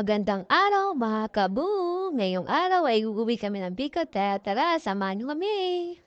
Magandang araw mga kabu! Ngayong araw ay uuwi kami ng Bicol. Tara, samahan niyo kami!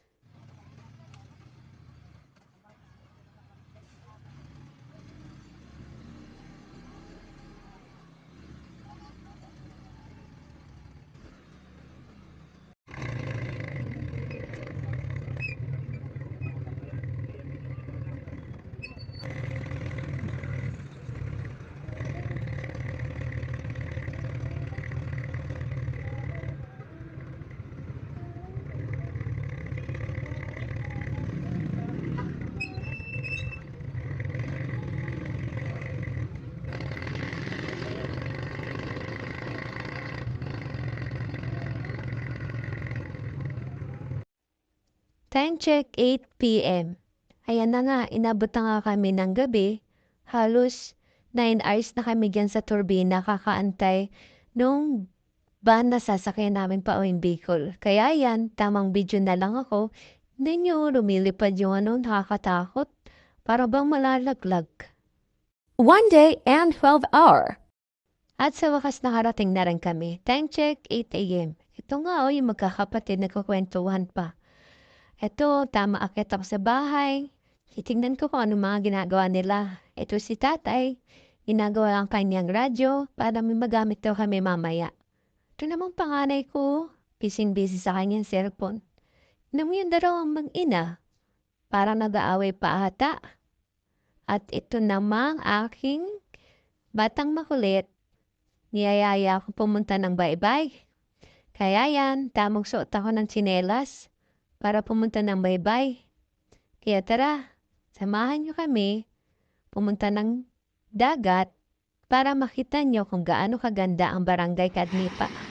Time check 8 p.m. Ayan na nga, inabot na nga kami ng gabi. Halos 9 hours na kami dyan sa turbina kakaantay nung van na sasakyan namin pa uwing Bicol. Kaya yan, tamang video na lang ako. Hindi nyo lumilipad yung nakakatakot. Para bang malalaglag. 1 day and 12 hour. At sa wakas nakarating na rin kami. Time check 8 a.m. Ito nga yung magkakapatid nagkukwentuhan pa. Ito, tama akit ako sa bahay. Titingnan ko kung ano mga ginagawa nila. Ito si tatay. Ginagawa ang kanyang radyo para may magamit daw kami mamaya. Ito namang panganay ko. Busy-busy sa kanyang cellphone. Namuyon daw ang mag-ina. Parang nag-aaway pa ata. At ito namang aking batang makulit. Niyayaya ako pumunta ng baybay. Kaya yan, tamang suot ako ng tsinelas para pumunta ng baybay. Kaya tara, samahan nyo kami pumunta ng dagat para makita nyo kung gaano kaganda ang Barangay Kadnipa.